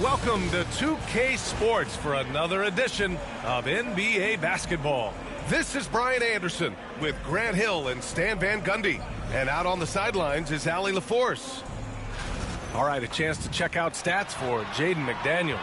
welcome to 2K Sports for another edition of NBA basketball. This is Brian Anderson with Grant Hill and Stan Van Gundy. And out on the sidelines is Allie LaForce. All right, a chance to check out stats for Jaden McDaniels.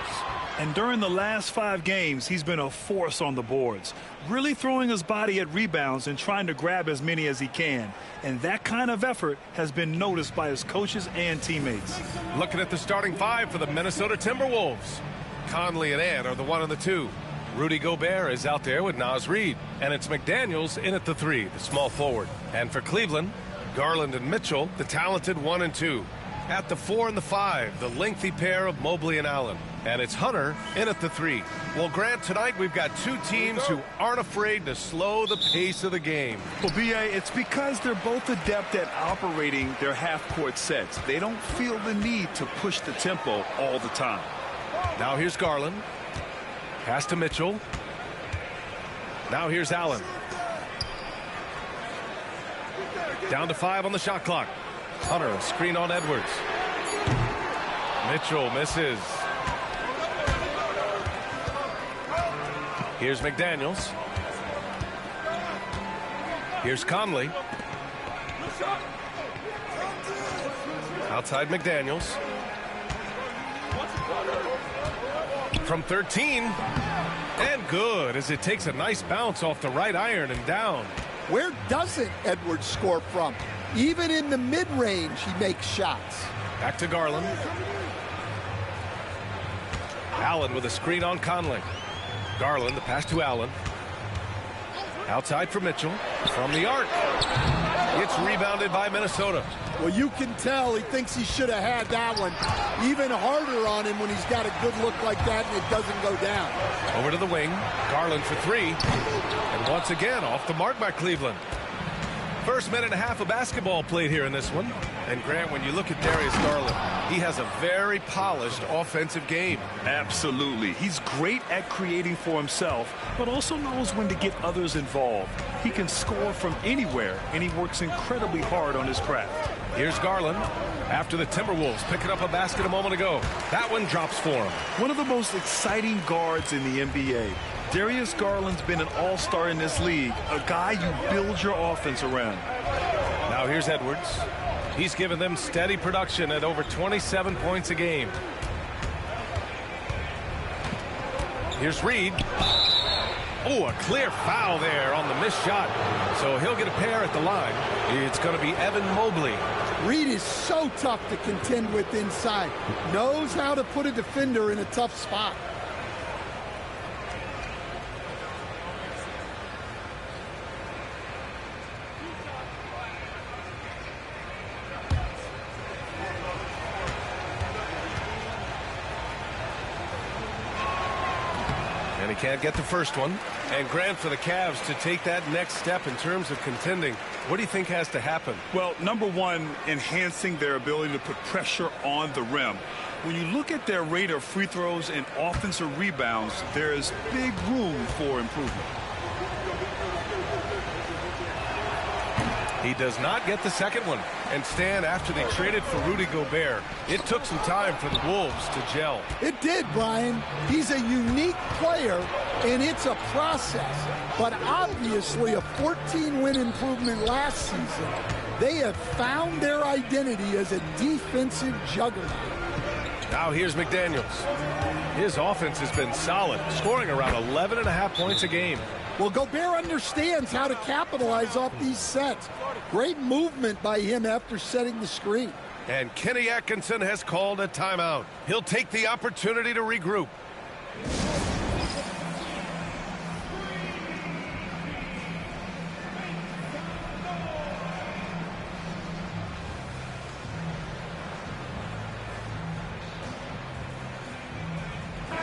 And during the last 5 games, he's been a force on the boards, really throwing his body at rebounds and trying to grab as many as he can. And that kind of effort has been noticed by his coaches and teammates. Looking at the starting 5 for the Minnesota Timberwolves. Conley and Ant are the 1 and the 2. Rudy Gobert is out there with Naz Reid. And it's McDaniels in at the 3, the small forward. And for Cleveland, Garland and Mitchell, the talented 1 and 2. At the 4 and the 5, the lengthy pair of Mobley and Allen. And it's Hunter in at the 3. Well, Grant, tonight we've got 2 teams who aren't afraid to slow the pace of the game. Well, B.A., it's because they're both adept at operating their half-court sets. They don't feel the need to push the tempo all the time. Now here's Garland. Pass to Mitchell. Now here's Allen. Down to 5 on the shot clock. Hunter, screen on Edwards. Mitchell misses. Here's McDaniels. Here's Conley. Outside McDaniels. From 13. And good as it takes a nice bounce off the right iron and down. Where doesn't Edwards score from? Even in the mid-range, he makes shots. Back to Garland. Allen with a screen on Conley. Garland, the pass to Allen. Outside for Mitchell. From the arc. It's rebounded by Minnesota. Well, you can tell he thinks he should have had that one. Even harder on him when he's got a good look like that and it doesn't go down. Over to the wing. Garland for 3. And once again, off the mark by Cleveland. First minute and a half of basketball played here in this one. And Grant, when you look at Darius Garland, he has a very polished offensive game. Absolutely. He's great at creating for himself, but also knows when to get others involved. He can score from anywhere, and he works incredibly hard on his craft. Here's Garland after the Timberwolves picking up a basket a moment ago. That one drops for him. One of the most exciting guards in the NBA. Darius Garland's been an all-star in this league, a guy you build your offense around. Now here's Edwards. He's given them steady production at over 27 points a game. Here's Reid. Oh, a clear foul there on the missed shot. So he'll get a pair at the line. It's going to be Evan Mobley. Reid is so tough to contend with inside. Knows how to put a defender in a tough spot. And he can't get the first one. And Grant, for the Cavs to take that next step in terms of contending, what do you think has to happen? Well, number one, enhancing their ability to put pressure on the rim. When you look at their rate of free throws and offensive rebounds, there is big room for improvement. He does not get the second one. And Stan, after they traded for Rudy Gobert, it took some time for the Wolves to gel. It did, Brian. He's a unique player, and it's a process. But obviously a 14-win improvement last season. They have found their identity as a defensive juggernaut. Now here's McDaniels. His offense has been solid, scoring around 11.5 points a game. Well, Gobert understands how to capitalize off these sets. Great movement by him after setting the screen. And Kenny Atkinson has called a timeout. He'll take the opportunity to regroup.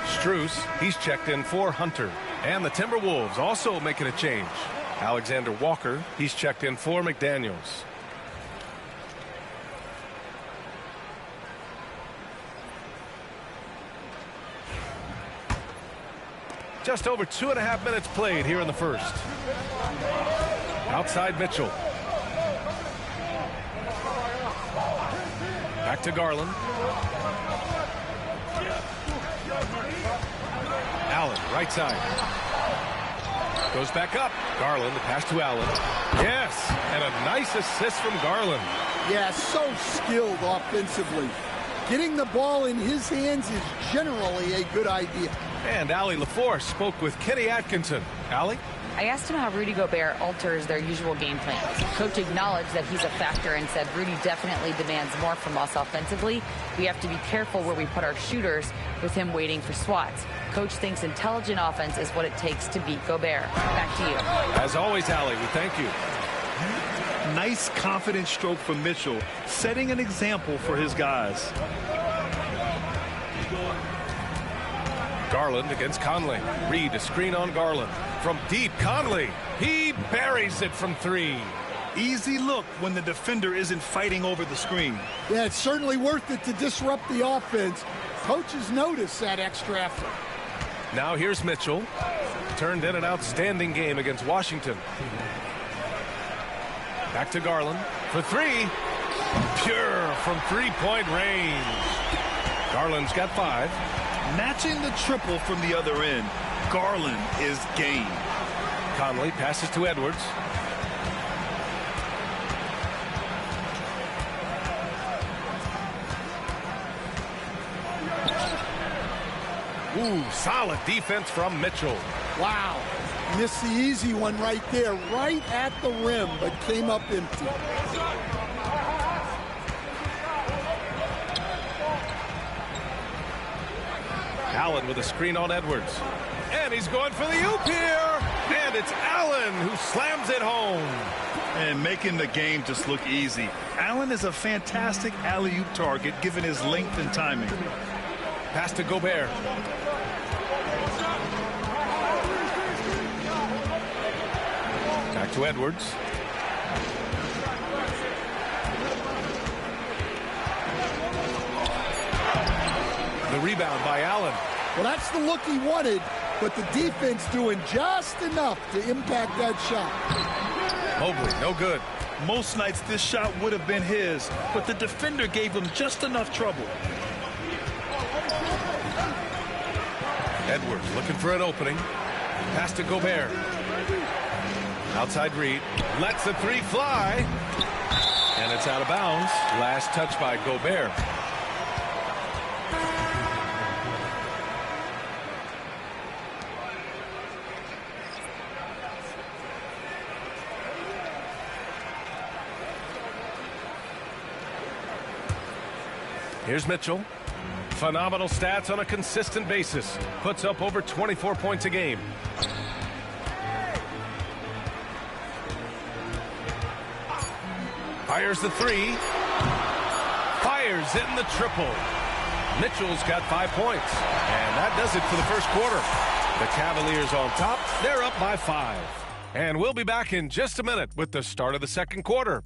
Strus, he's checked in for Hunter. And the Timberwolves also making a change. Alexander Walker, he's checked in for McDaniels. Just over 2.5 minutes played here in the first. Outside Mitchell. Back to Garland. Right side. Goes back up. Garland, the pass to Allen. Yes, and a nice assist from Garland. Yeah, so skilled offensively. Getting the ball in his hands is generally a good idea. And Allie LaForce spoke with Kenny Atkinson. Allie? I asked him how Rudy Gobert alters their usual game plans. Coach acknowledged that he's a factor and said Rudy definitely demands more from us offensively. We have to be careful where we put our shooters with him waiting for swats. Coach thinks intelligent offense is what it takes to beat Gobert. Back to you. As always, Allie, we thank you. Nice, confident stroke from Mitchell, setting an example for his guys. Garland against Conley. Reed, a screen on Garland. From deep, Conley. He buries it from three. Easy look when the defender isn't fighting over the screen. Yeah, it's certainly worth it to disrupt the offense. Coaches notice that extra effort. Now here's Mitchell. Turned in an outstanding game against Washington. Back to Garland for three. Pure from three-point range. Garland's got 5. Matching the triple from the other end. Garland is game. Conley passes to Edwards. Ooh, solid defense from Mitchell. Wow. Missed the easy one right there, right at the rim, but came up empty. Allen with a screen on Edwards. And he's going for the oop here. And it's Allen who slams it home. And making the game just look easy. Allen is a fantastic alley-oop target given his length and timing. Pass to Gobert. Back to Edwards. The rebound by Allen. Well, that's the look he wanted, but the defense doing just enough to impact that shot. Mobley, no good. Most nights this shot would have been his, but the defender gave him just enough trouble. Edwards looking for an opening. Pass to Gobert. Outside Reed. Lets the three fly. And it's out of bounds. Last touch by Gobert. Here's Mitchell. Phenomenal stats on a consistent basis. Puts up over 24 points a game. Fires the three. Fires in the triple. Mitchell's got 5 points. And that does it for the first quarter. The Cavaliers on top. They're up by 5. And we'll be back in just a minute with the start of the second quarter.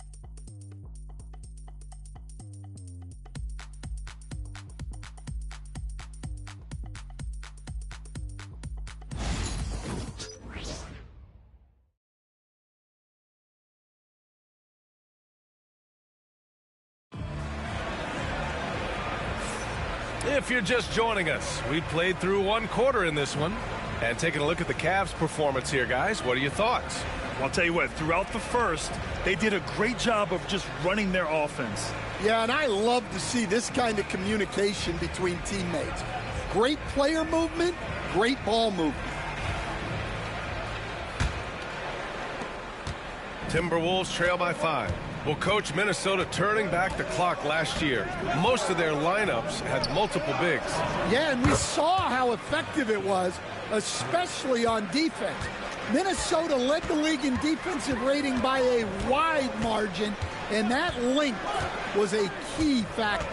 If you're just joining us, we played through one quarter in this one. And taking a look at the Cavs' performance here, guys, what are your thoughts? Well, I'll tell you what, throughout the first, they did a great job of just running their offense. Yeah, and I love to see this kind of communication between teammates. Great player movement, great ball movement. Timberwolves trail by 5. Well, Coach, Minnesota turning back the clock last year. Most of their lineups had multiple bigs. Yeah, and we saw how effective it was, especially on defense. Minnesota led the league in defensive rating by a wide margin, and that length was a key factor.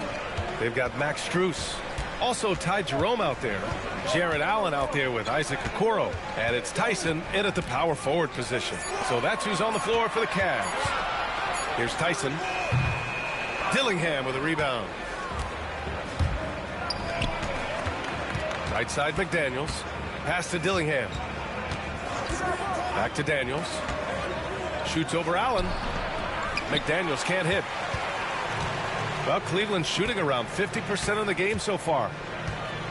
They've got Max Strus. Also Ty Jerome out there. Jared Allen out there with Isaac Okoro. And it's Tyson in at the power forward position. So that's who's on the floor for the Cavs. Here's Tyson. Dillingham with a rebound. Right side McDaniels. Pass to Dillingham. Back to Daniels. Shoots over Allen. McDaniels can't hit. Well, Cleveland's shooting around 50% of the game so far.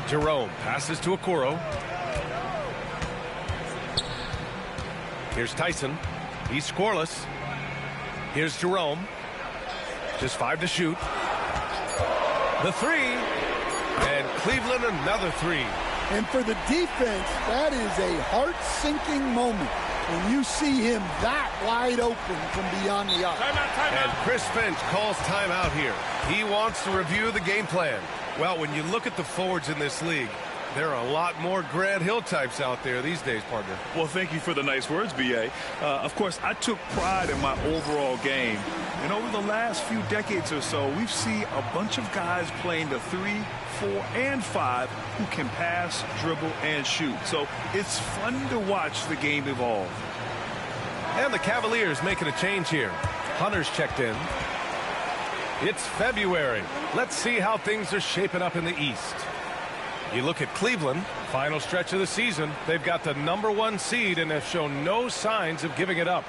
Jerome passes to Okoro. Here's Tyson. He's scoreless. Here's Jerome. Just 5 to shoot. The 3. And Cleveland another 3. And for the defense, that is a heart-sinking moment when you see him that wide open from beyond the arc. And Chris Finch calls timeout here. He wants to review the game plan. Well, when you look at the forwards in this league, there are a lot more Grant Hill types out there these days, partner. Well, thank you for the nice words, B.A. Of course, I took pride in my overall game. And over the last few decades or so, we've seen a bunch of guys playing the 3, 4, and 5 who can pass, dribble, and shoot. So it's fun to watch the game evolve. And the Cavaliers making a change here. Hunter's checked in. It's February. Let's see how things are shaping up in the East. You look at Cleveland, final stretch of the season. They've got the #1 seed and have shown no signs of giving it up.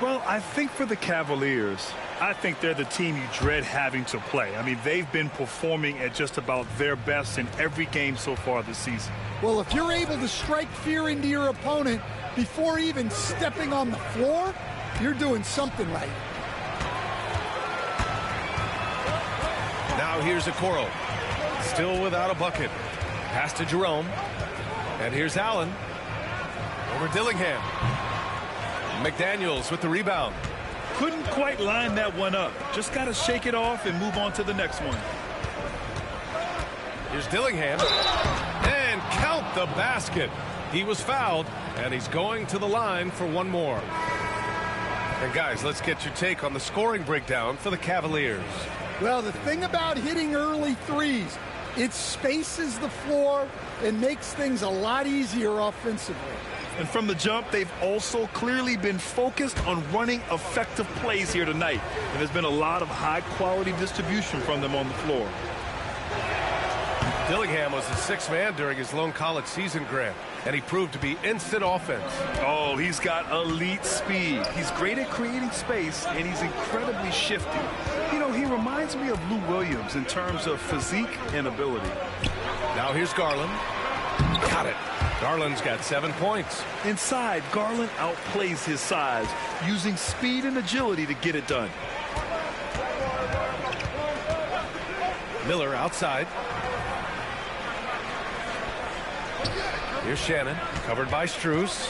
Well, I think for the Cavaliers, I think they're the team you dread having to play. I mean, they've been performing at just about their best in every game so far this season. Well, if you're able to strike fear into your opponent before even stepping on the floor, you're doing something right. Now here's Okoro. Still without a bucket. Pass to Jerome. And here's Allen. Over Dillingham. McDaniels with the rebound. Couldn't quite line that one up. Just got to shake it off and move on to the next one. Here's Dillingham. And count the basket. He was fouled, and he's going to the line for one more. And guys, let's get your take on the scoring breakdown for the Cavaliers. Well, the thing about hitting early threes, it spaces the floor and makes things a lot easier offensively. And from the jump, they've also clearly been focused on running effective plays here tonight. And there's been a lot of high-quality distribution from them on the floor. Dillingham was the 6th man during his lone college season, Grant, and he proved to be instant offense. Oh, he's got elite speed. He's great at creating space, and he's incredibly shifty. You know, he reminds me of Lou Williams in terms of physique and ability. Now here's Garland. Got it. Garland's got 7 points. Inside, Garland outplays his size, using speed and agility to get it done. Miller outside. Here's Shannon, covered by Strus.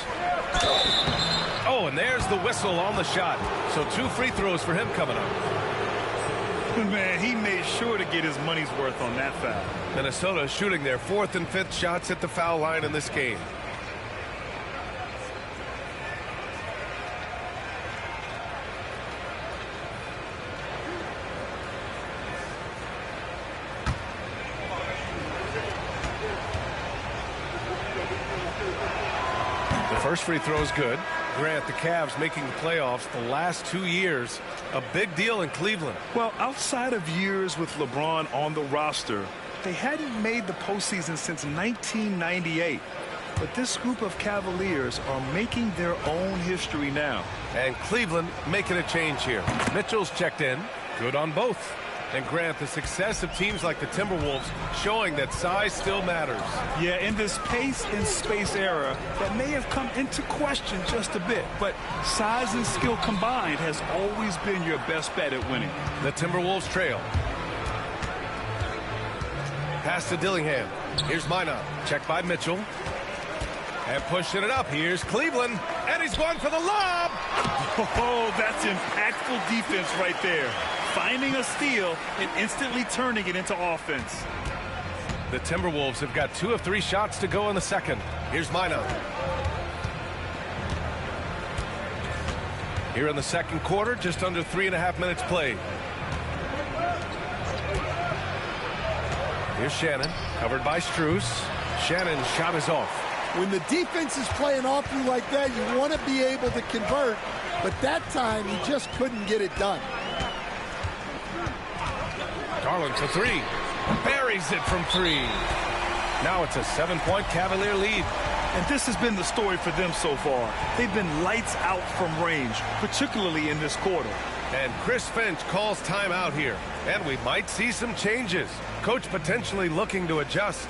Oh, and there's the whistle on the shot. So 2 free throws for him coming up. Man, he made sure to get his money's worth on that foul. Minnesota shooting their 4th and 5th shots at the foul line in this game. The first free throw is good. Grant, the Cavs making the playoffs the last 2 years. A big deal in Cleveland. Well, outside of years with LeBron on the roster, they hadn't made the postseason since 1998. But this group of Cavaliers are making their own history now. And Cleveland making a change here. Mitchell's checked in. Good on both. And Grant, the success of teams like the Timberwolves showing that size still matters. Yeah, in this pace and space era, that may have come into question just a bit, but size and skill combined has always been your best bet at winning. The Timberwolves trail. Pass to Dillingham. Here's Minot. Checked by Mitchell. And pushing it up. Here's Cleveland. And he's going for the lob. Oh, that's impactful defense right there. Finding a steal and instantly turning it into offense. The Timberwolves have got 2 of 3 shots to go in the second. Here's Minot. Here in the second quarter, just under 3.5 minutes played. Here's Shannon, covered by Strus. Shannon's shot is off. When the defense is playing off you like that, you want to be able to convert, but that time he just couldn't get it done. Garland for 3. Buries it from 3. Now it's a 7-point Cavalier lead. And this has been the story for them so far. They've been lights out from range, particularly in this quarter. And Chris Finch calls timeout here. And we might see some changes. Coach potentially looking to adjust.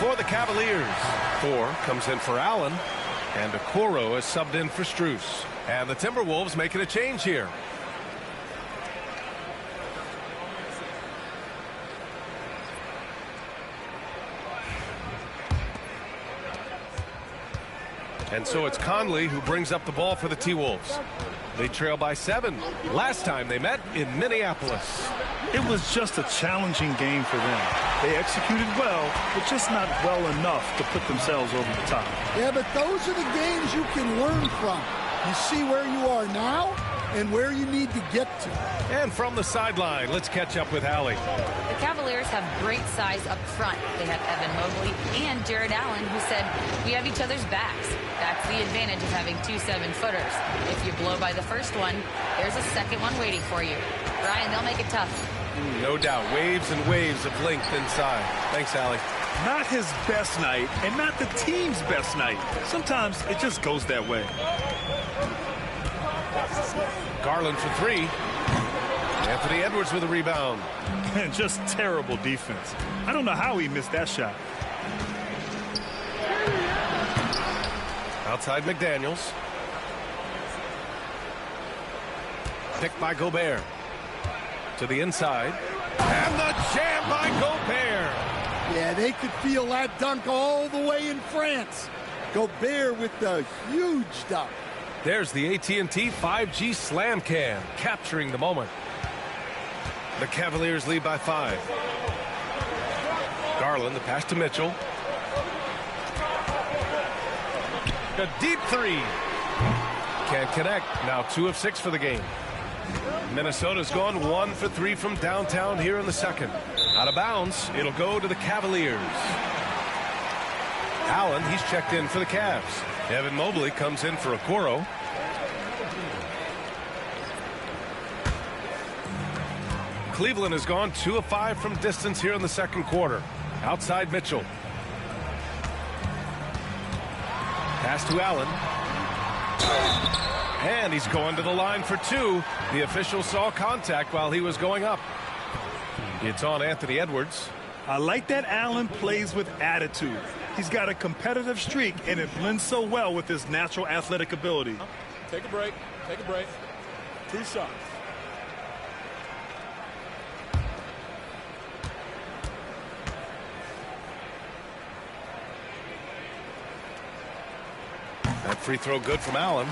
for the Cavaliers. Thor comes in for Allen, and Okoro is subbed in for Strus. And the Timberwolves making a change here. And so it's Conley who brings up the ball for the T-Wolves. They trail by 7. Last time they met in Minneapolis. It was just a challenging game for them. They executed well, but just not well enough to put themselves over the top. Yeah, but those are the games you can learn from. You see where you are now and where you need to get to. And from the sideline, let's catch up with Allie. The Cavaliers have great size up front. They have Evan Mobley and Jared Allen, who said, "We have each other's backs." That's the advantage of having 2 7-footers. If you blow by the first one, there's a second one waiting for you. Ryan, they'll make it tough. No doubt. Waves and waves of length inside. Thanks, Allie. Not his best night, and not the team's best night. Sometimes it just goes that way. Garland for 3. Anthony Edwards with a rebound. And just terrible defense. I don't know how he missed that shot. Outside McDaniels. Picked by Gobert. To the inside. And the jam by Gobert. Yeah, they could feel that dunk all the way in France. Gobert with the huge dunk. There's the AT&T 5G Slam Cam, capturing the moment. The Cavaliers lead by 5. Garland, the pass to Mitchell. A deep 3. Can't connect. Now 2 of 6 for the game. Minnesota's gone 1 for 3 from downtown here in the second. Out of bounds, it'll go to the Cavaliers. Allen, he's checked in for the Cavs. Evan Mobley comes in for Okoro. Cleveland has gone 2 of 5 from distance here in the second quarter. Outside Mitchell. Pass to Allen. And he's going to the line for 2. The official saw contact while he was going up. It's on Anthony Edwards. I like that Allen plays with attitude. He's got a competitive streak, and it blends so well with his natural athletic ability. Take a break. Take a break. 2 shots. That free throw good from Allen.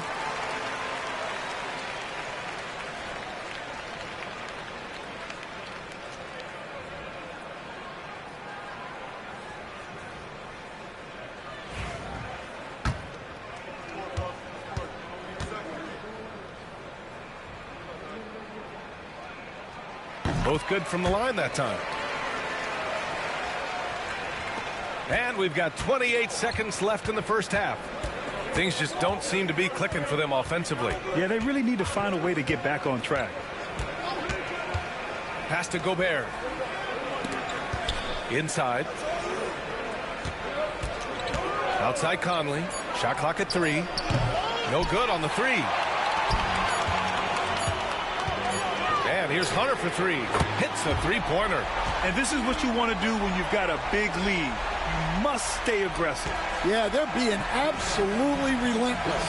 Both good from the line that time. And we've got 28 seconds left in the first half. Things just don't seem to be clicking for them offensively. Yeah, they really need to find a way to get back on track. Pass to Gobert. Inside. Outside Conley. Shot clock at 3. No good on the 3. And here's Hunter for 3. Hits a 3-pointer. And this is what you want to do when you've got a big lead. You must stay aggressive. Yeah, they're being absolutely relentless,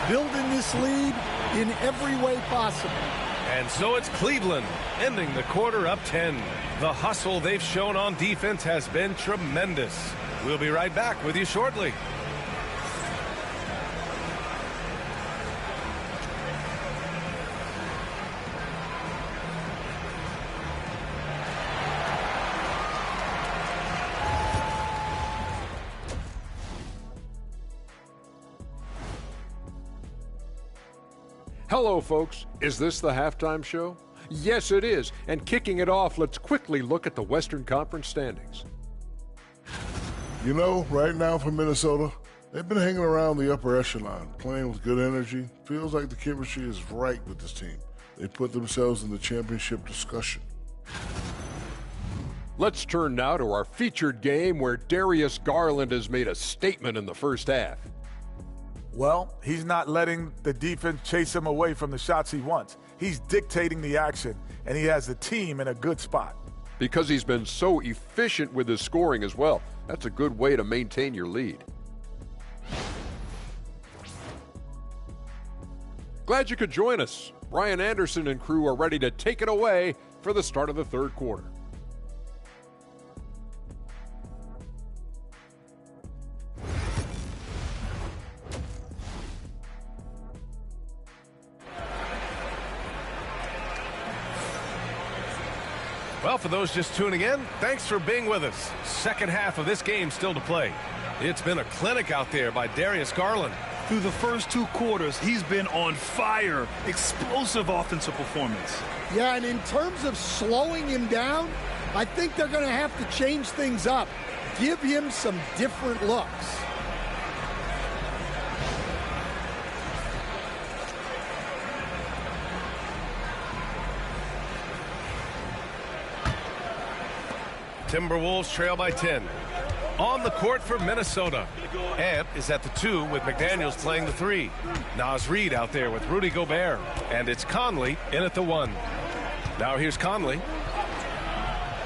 building this lead in every way possible. And so it's Cleveland ending the quarter up 10. The hustle they've shown on defense has been tremendous. We'll be right back with you shortly. Hello, folks. Is this the halftime show? Yes, it is. And kicking it off, let's quickly look at the Western Conference standings. You know, right now for Minnesota, they've been hanging around the upper echelon, playing with good energy. Feels like the chemistry is right with this team. They put themselves in the championship discussion. Let's turn now to our featured game where Darius Garland has made a statement in the first half. Well, he's not letting the defense chase him away from the shots he wants. He's dictating the action, and he has the team in a good spot. because he's been so efficient with his scoring as well. That's a good way to maintain your lead. Glad you could join us. Brian Anderson and crew are ready to take it away for the start of the third quarter. Well, for those just tuning in, thanks for being with us. Second half of this game still to play. It's been a clinic out there by Darius Garland. Through the first 2 quarters, he's been on fire. Explosive offensive performance. Yeah, and in terms of slowing him down, I think they're going to have to change things up. Give him some different looks. Timberwolves trail by 10. On the court for Minnesota. Ant is at the 2 with McDaniels playing the 3. Naz Reid out there with Rudy Gobert. And it's Conley in at the 1. Now here's Conley.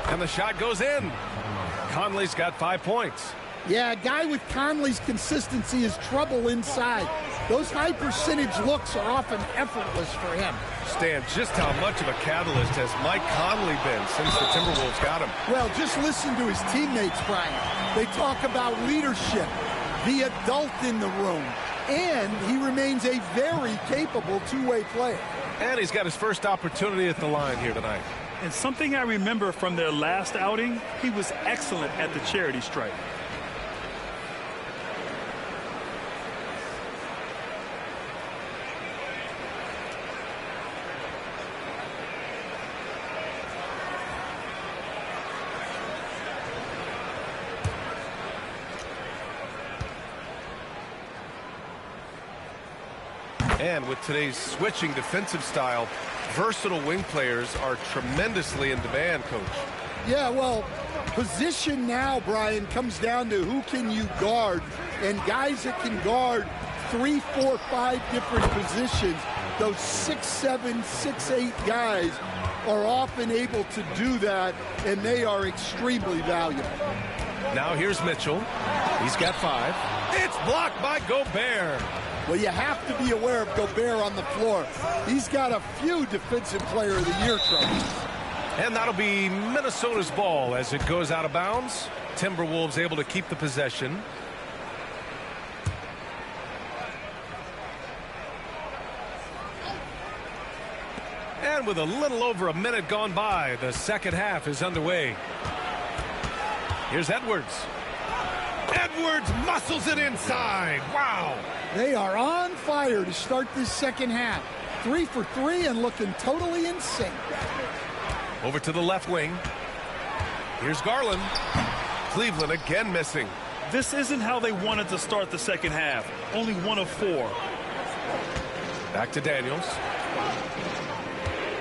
And the shot goes in. Conley's got 5 points. Yeah, a guy with Conley's consistency is trouble inside. Those high percentage looks are often effortless for him. Stan, just how much of a catalyst has Mike Conley been since the Timberwolves got him? Well, just listen to his teammates, Brian. They talk about leadership, the adult in the room, and he remains a very capable two-way player. And he's got his first opportunity at the line here tonight. And something I remember from their last outing, he was excellent at the charity stripe. And with today's switching defensive style, versatile wing players are tremendously in demand, Coach. Yeah, well, position now, Brian, comes down to who can you guard. And guys that can guard 3, 4, 5 different positions, those 6'7", 6'8" guys are often able to do that, and they are extremely valuable. Now here's Mitchell. He's got 5. It's blocked by Gobert. Well, you have to be aware of Gobert on the floor. He's got a few Defensive Player of the Year trophies. And that'll be Minnesota's ball as it goes out of bounds. Timberwolves able to keep the possession. And with a little over a minute gone by, the second half is underway. Here's Edwards. Edwards muscles it inside. Wow. They are on fire to start this second half. 3 for 3 and looking totally in sync. Over to the left wing. Here's Garland. Cleveland again missing. This isn't how they wanted to start the second half. Only 1 of 4. Back to Daniels.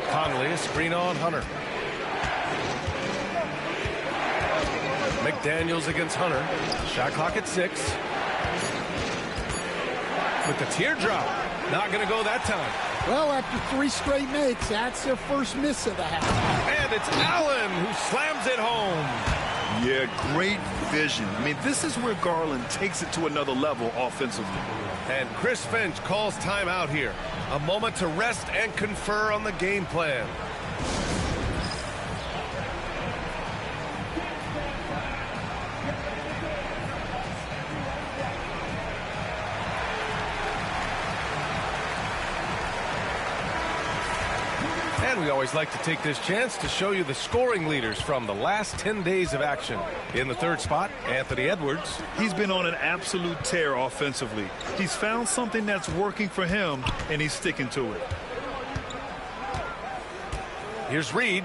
Conley, a screen on Hunter. McDaniels against Hunter. Shot clock at 6. With the teardrop. Not going to go that time. Well, after 3 straight makes, that's their first miss of the half. And it's Allen who slams it home. Yeah, great vision. I mean, this is where Garland takes it to another level offensively. And Chris Finch calls timeout here. A moment to rest and confer on the game plan. And we always like to take this chance to show you the scoring leaders from the last 10 days of action. In the third spot, Anthony Edwards. He's been on an absolute tear offensively. He's found something that's working for him, and he's sticking to it. Here's Reid.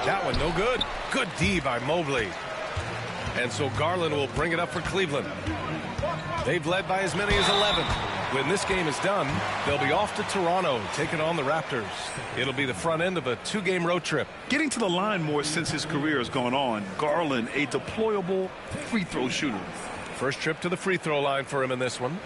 That one no good. Good D by Mobley. And so Garland will bring it up for Cleveland. They've led by as many as 11. When this game is done, they'll be off to Toronto, taking on the Raptors. It'll be the front end of a 2-game road trip. Getting to the line more since his career has gone on. Garland, a deployable free throw shooter. First trip to the free throw line for him in this one.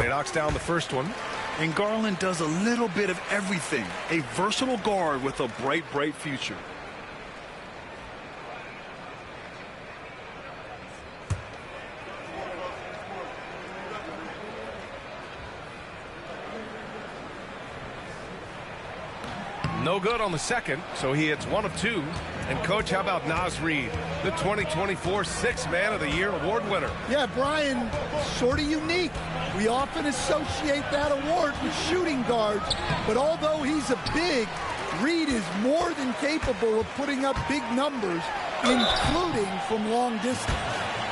he knocks down the first one. And Garland does a little bit of everything. A versatile guard with a bright, bright future. No good on the second, so he hits 1 of 2. And, Coach, how about Naz Reid, the 2024 Sixth Man of the Year award winner? Yeah, Brian, sort of unique. We often associate that award with shooting guards, but although he's a big, Reid is more than capable of putting up big numbers, including from long distance.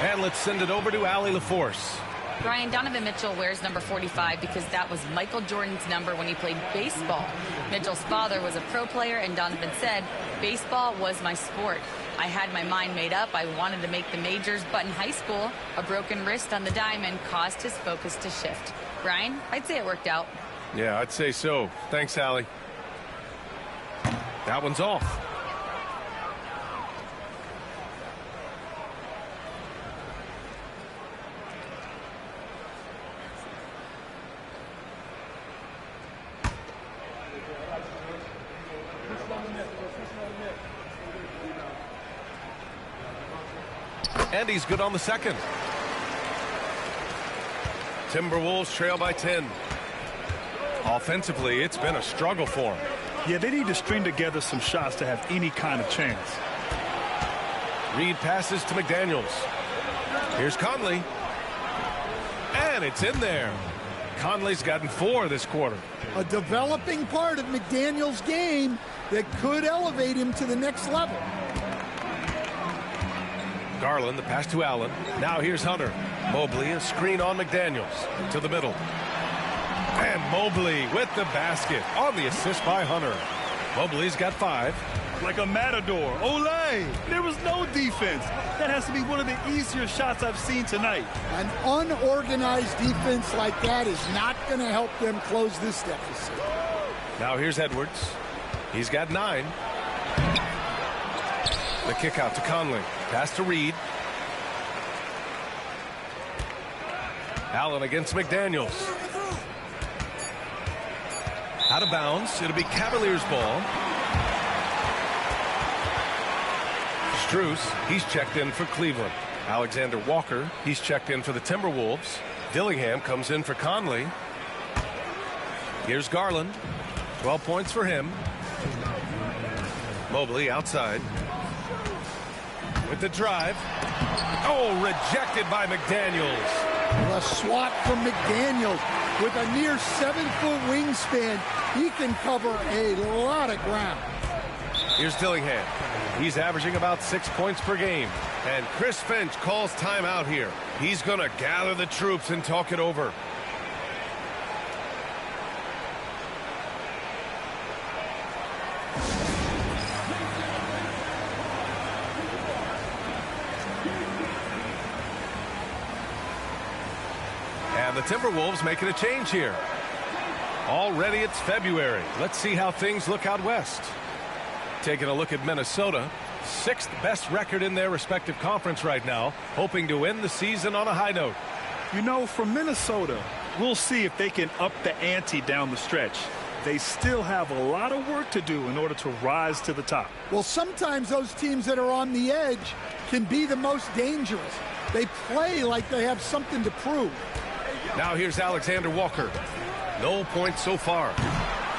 And let's send it over to Allie LaForce. Brian, Donovan Mitchell wears number 45 because that was Michael Jordan's number when he played baseball. Mitchell's father was a pro player, and Donovan said, "Baseball was my sport. I had my mind made up. I wanted to make the majors, but in high school, a broken wrist on the diamond caused his focus to shift." Brian, I'd say it worked out. Yeah, I'd say so. Thanks, Allie. That one's off. And he's good on the second. Timberwolves trail by 10. Offensively, it's been a struggle for him. Yeah, they need to string together some shots to have any kind of chance. Reid passes to McDaniels. Here's Conley. And it's in there. Conley's gotten 4 this quarter. A developing part of McDaniels' game that could elevate him to the next level. Garland, the pass to Allen. Now here's Hunter. Mobley, a screen on McDaniels. To the middle. And Mobley with the basket on the assist by Hunter. Mobley's got 5. Like a matador. Olay! There was no defense. That has to be one of the easier shots I've seen tonight. An unorganized defense like that is not going to help them close this deficit. Now here's Edwards. He's got 9. The kick out to Conley. Pass to Reid. Allen against McDaniels. Out of bounds. It'll be Cavaliers ball. Strus, he's checked in for Cleveland. Alexander Walker, he's checked in for the Timberwolves. Dillingham comes in for Conley. Here's Garland. 12 points for him. Mobley outside. With the drive. Oh, rejected by McDaniels. A swat from McDaniels. With a near 7-foot wingspan, he can cover a lot of ground. Here's Dillingham. He's averaging about 6 points per game. And Chris Finch calls timeout here. He's going to gather the troops and talk it over. And the Timberwolves making a change here. Already it's February. Let's see how things look out west. Taking a look at Minnesota, 6th best record in their respective conference right now, hoping to end the season on a high note. You know, for Minnesota, we'll see if they can up the ante down the stretch. They still have a lot of work to do in order to rise to the top. Well, sometimes those teams that are on the edge can be the most dangerous. They play like they have something to prove. Now here's Alexander Walker. No points so far.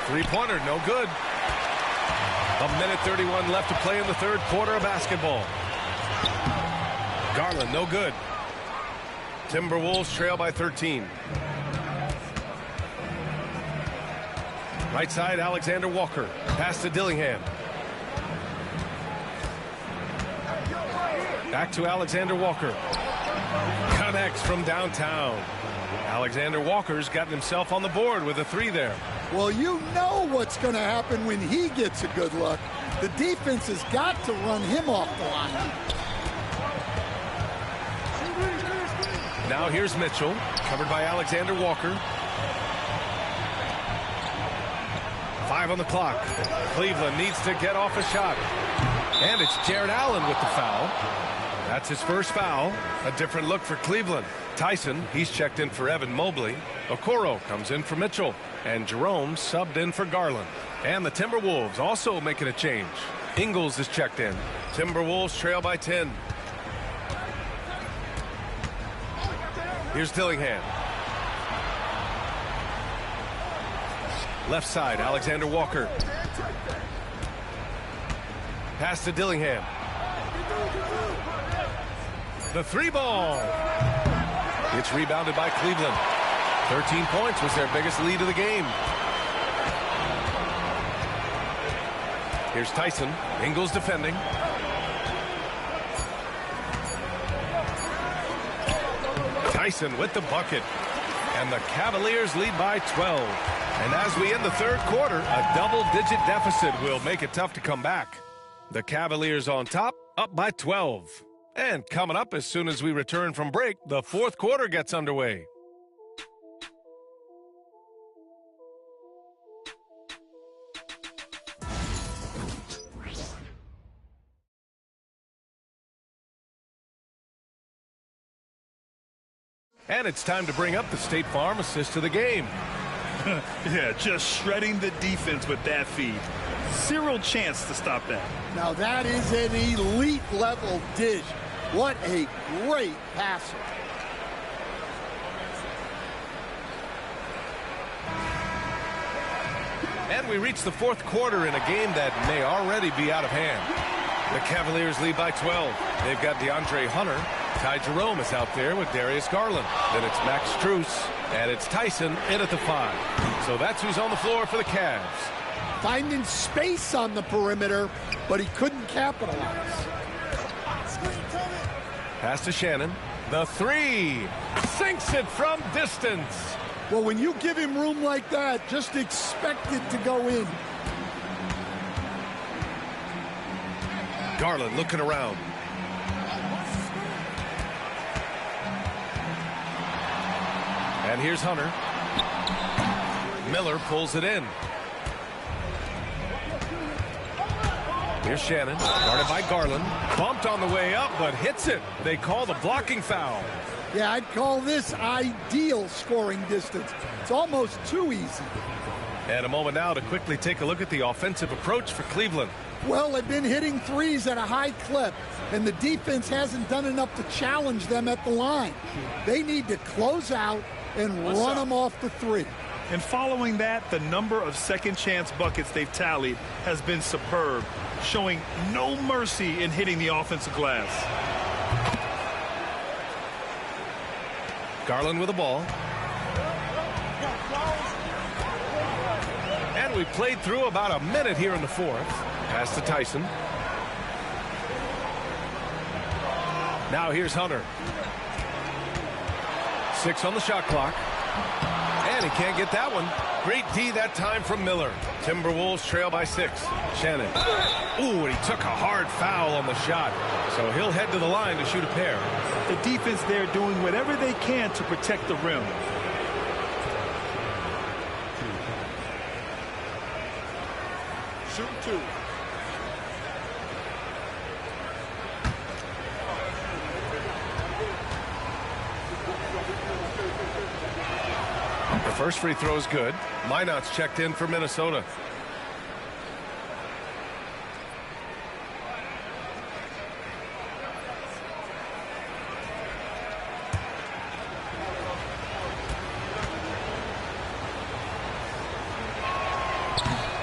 Three-pointer, no good. 1:31 left to play in the third quarter of basketball. Garland, no good. Timberwolves trail by 13. Right side, Alexander Walker. Pass to Dillingham. Back to Alexander Walker. Connects from downtown. Alexander Walker's gotten himself on the board with a 3 there. Well, you know what's going to happen when he gets a good look. The defense has got to run him off the line. Now here's Mitchell, covered by Alexander Walker. 5 on the clock. Cleveland needs to get off a shot. And it's Jared Allen with the foul. That's his first foul. A different look for Cleveland. Tyson, he's checked in for Evan Mobley. Okoro comes in for Mitchell. And Jerome subbed in for Garland. And the Timberwolves also making a change. Ingles is checked in. Timberwolves trail by 10. Here's Dillingham. Left side, Alexander Walker. Pass to Dillingham. The three ball. It's rebounded by Cleveland. 13 points was their biggest lead of the game. Here's Tyson. Ingles defending. Tyson with the bucket. And the Cavaliers lead by 12. And as we end the third quarter, a double-digit deficit will make it tough to come back. The Cavaliers on top, up by 12. And coming up as soon as we return from break, the fourth quarter gets underway. And it's time to bring up the State Farm assist to the game. Yeah, just shredding the defense with that feed. Zero chance to stop that. Now that is an elite level dish. What a great passer. And we reach the fourth quarter in a game that may already be out of hand. The Cavaliers lead by 12. They've got DeAndre Hunter. Ty Jerome is out there with Darius Garland. Then it's Max Strus, and it's Tyson in at the 5. So that's who's on the floor for the Cavs. Finding space on the perimeter, but he couldn't capitalize. Pass to Shannon. The 3. Sinks it from distance. Well, when you give him room like that, just expect it to go in. Garland looking around. And here's Hunter. Miller pulls it in. Here's Shannon, guarded by Garland. Bumped on the way up, but hits it. They call the blocking foul. Yeah, I'd call this ideal scoring distance. It's almost too easy. And a moment now to quickly take a look at the offensive approach for Cleveland. Well, they've been hitting threes at a high clip, and the defense hasn't done enough to challenge them at the line. They need to close out and run them off the 3. And following that, the number of second chance buckets they've tallied has been superb, showing no mercy in hitting the offensive glass. Garland with the ball. And we played through about a minute here in the fourth. Pass to Tyson. Now here's Hunter. 6 on the shot clock. And he can't get that one. Great D that time from Miller. Timberwolves trail by 6. Shannon. Ooh, and he took a hard foul on the shot. So he'll head to the line to shoot a pair. The defense there doing whatever they can to protect the rim. Shoot 2. The first free throw is good. Minot's checked in for Minnesota.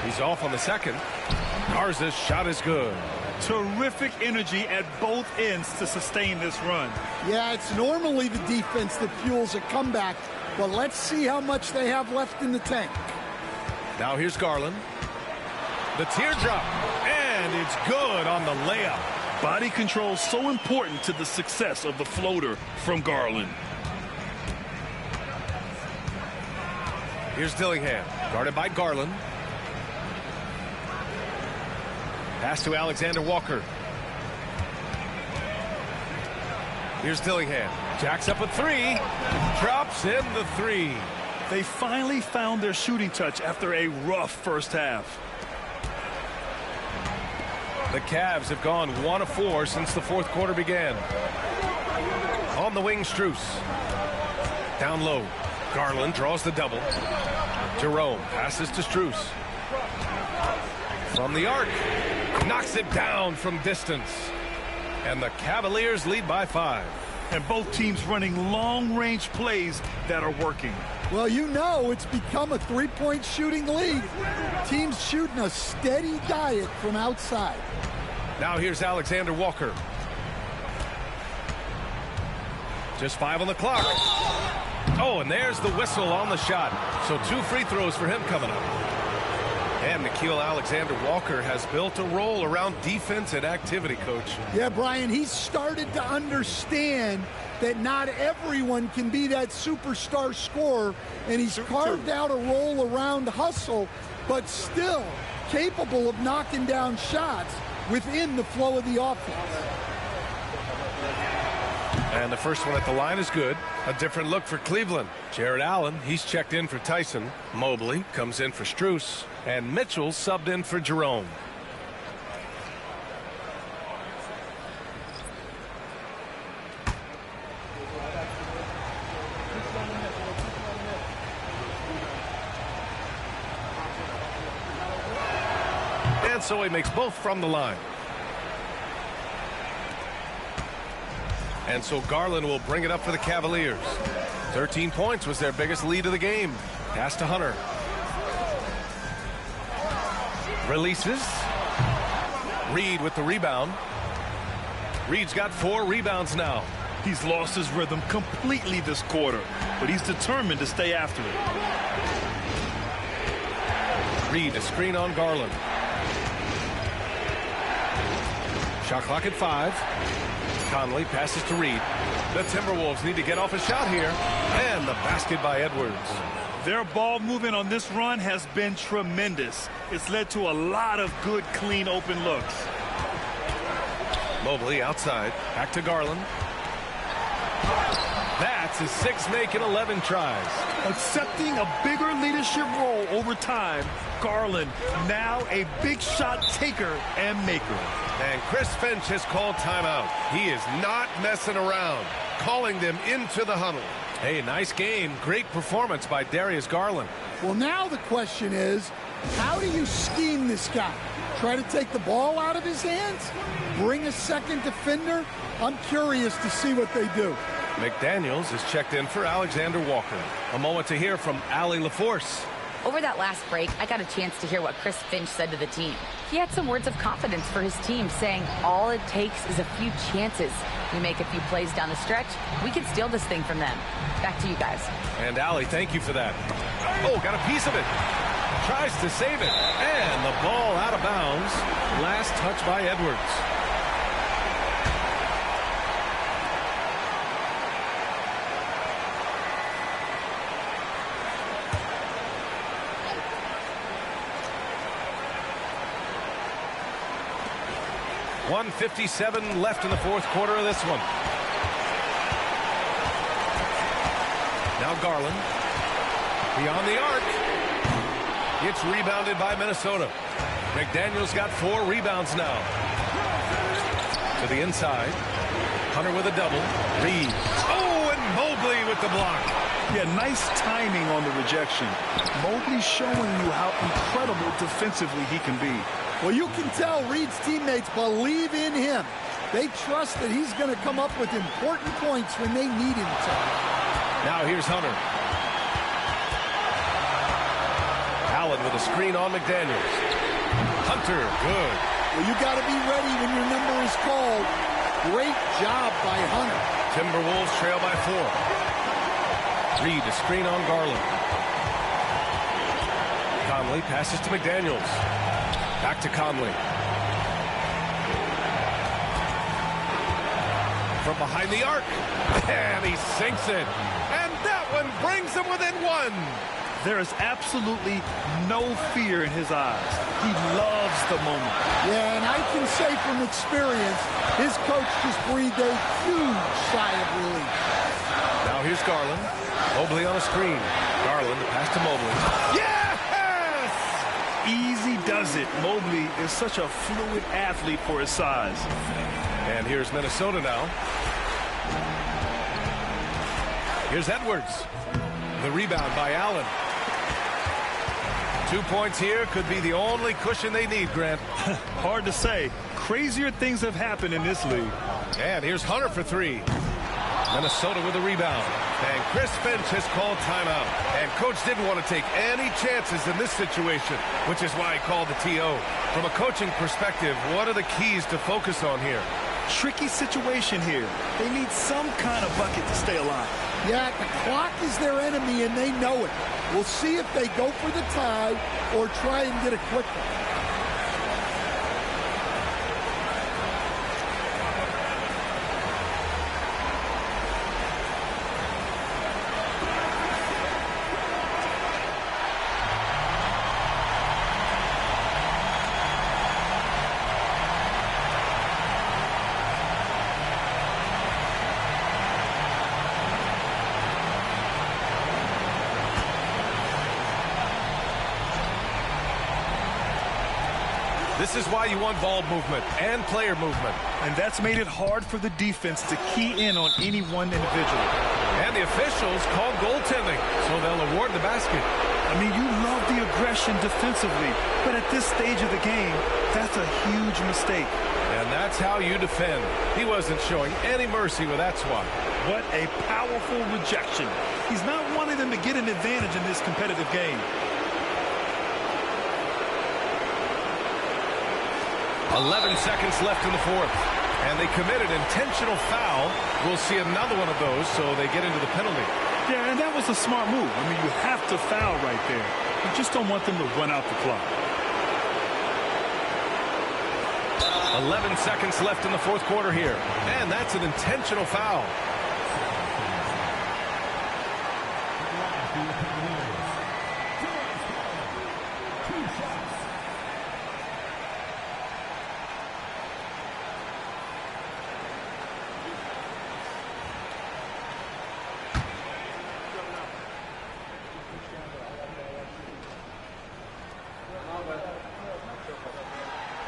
He's off on the second. Garza's shot is good. Terrific energy at both ends to sustain this run. Yeah, it's normally the defense that fuels a comeback, but let's see how much they have left in the tank. Now here's Garland. The teardrop, and it's good on the layup. Body control so important to the success of the floater from Garland. Here's Dillingham, guarded by Garland. Pass to Alexander Walker. Here's Dillingham. Jacks up a 3. Drops in the 3. They finally found their shooting touch after a rough first half. The Cavs have gone 1 of 4 since the fourth quarter began. On the wing, Strus. Down low. Garland draws the double. Jerome passes to Strus. From the arc. Knocks it down from distance. And the Cavaliers lead by 5. And both teams running long-range plays that are working. Well, you know it's become a three-point shooting league. Teams shooting a steady diet from outside. Now here's Alexander Walker. Just 5 on the clock. Oh, and there's the whistle on the shot. So 2 free throws for him coming up. And Nickeil Alexander-Walker has built a role around defense and activity, Coach. Yeah, Brian, he's started to understand that not everyone can be that superstar scorer, and he's carved out a role around hustle, but still capable of knocking down shots within the flow of the offense. And the first one at the line is good. A different look for Cleveland. Jared Allen, he's checked in for Tyson. Mobley comes in for Strus. And Mitchell subbed in for Jerome. And so he makes both from the line. And so Garland will bring it up for the Cavaliers. 13 points was their biggest lead of the game. Pass to Hunter. Releases. Reed with the rebound. Reed's got 4 rebounds now. He's lost his rhythm completely this quarter, but he's determined to stay after it. Reed, a screen on Garland. Shot clock at 5. Conley passes to Reed. The Timberwolves need to get off a shot here. And the basket by Edwards. Their ball movement on this run has been tremendous. It's led to a lot of good, clean, open looks. Mobley outside. Back to Garland. That's his 6th make in 11 tries. Accepting a bigger leadership role over time, Garland now a big shot taker and maker. And Chris Finch has called timeout. He is not messing around, calling them into the huddle. Hey, nice game. Great performance by Darius Garland. Well, now the question is, how do you scheme this guy? Try to take the ball out of his hands? Bring a second defender? I'm curious to see what they do. McDaniels is checked in for Alexander Walker. A moment to hear from Allie LaForce. Over that last break, I got a chance to hear what Chris Finch said to the team. He had some words of confidence for his team, saying all it takes is a few chances. We make a few plays down the stretch, we can steal this thing from them. Back to you guys. And Allie, thank you for that. Oh, got a piece of it. Tries to save it. And the ball out of bounds. Last touch by Edwards. .157 left in the fourth quarter of this one. Now Garland. Beyond the arc. It's rebounded by Minnesota. McDaniels got 4 rebounds now. To the inside. Hunter with a double. Reed. Oh, and Mobley with the block. Yeah, nice timing on the rejection. Mobley showing you how incredible defensively he can be. Well, you can tell Reed's teammates believe in him. They trust that he's going to come up with important points when they need him to. Now here's Hunter. Allen with a screen on McDaniels. Hunter, good. Well, you got to be ready when your number is called. Great job by Hunter. Timberwolves trail by 4. Reed, a screen on Garland. Conley passes to McDaniels. Back to Conley. From behind the arc. And he sinks it. And that one brings him within 1. There is absolutely no fear in his eyes. He loves the moment. Yeah, and I can say from experience, his coach just breathed a huge sigh of relief. Now here's Garland. Mobley on a screen. Garland, the pass to Mobley. Yes! Easy does does it. Mobley is such a fluid athlete for his size. And here's Minnesota now. Here's Edwards. The rebound by Allen. 2 points here could be the only cushion they need, Grant. Hard to say. Crazier things have happened in this league. And here's Hunter for three. Minnesota with a rebound. And Chris Finch has called timeout. And Coach didn't want to take any chances in this situation, which is why he called the TO. From a coaching perspective, what are the keys to focus on here? Tricky situation here. They need some kind of bucket to stay alive. Yeah, the clock is their enemy, and they know it. We'll see if they go for the tie or try and get a quick one. This is why you want ball movement and player movement. And that's made it hard for the defense to key in on any one individual. And the officials call goaltending, so they'll award the basket. I mean, you love the aggression defensively, but at this stage of the game, that's a huge mistake. And that's how you defend. He wasn't showing any mercy with that swat. What a powerful rejection. He's not wanting them to get an advantage in this competitive game. 11 seconds left in the fourth. And they committed intentional foul. We'll see another one of those, so they get into the penalty. Yeah, and that was a smart move. I mean, you have to foul right there. You just don't want them to run out the clock. 11 seconds left in the fourth quarter here. And that's an intentional foul.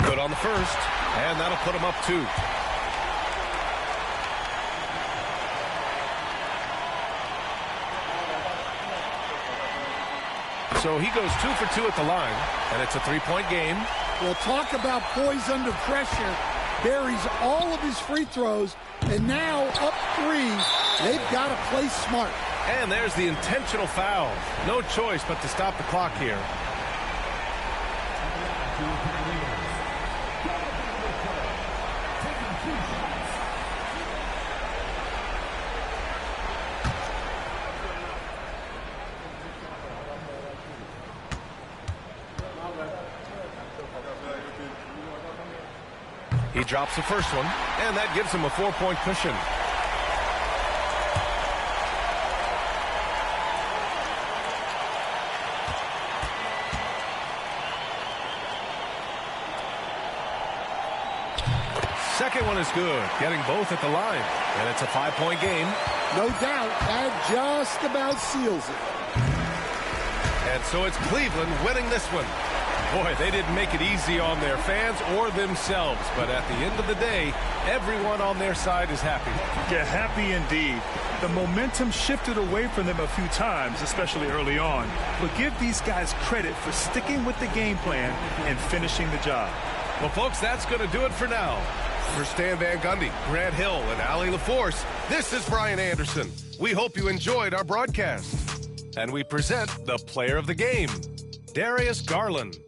Good on the first, and that'll put him up 2. So he goes 2 for 2 at the line, and it's a 3-point game. We'll talk about poise under pressure. Buries all of his free throws, and now up 3. They've got to play smart. And there's the intentional foul. No choice but to stop the clock here. He drops the first one, and that gives him a 4-point cushion. Second one is good, getting both at the line, and it's a 5-point game. No doubt, that just about seals it. And so it's Cleveland winning this one. Boy, they didn't make it easy on their fans or themselves, but at the end of the day, everyone on their side is happy. Yeah, happy indeed. The momentum shifted away from them a few times, especially early on. But give these guys credit for sticking with the game plan and finishing the job. Well, folks, that's going to do it for now. For Stan Van Gundy, Grant Hill, and Allie LaForce, this is Brian Anderson. We hope you enjoyed our broadcast. And we present the player of the game, Darius Garland.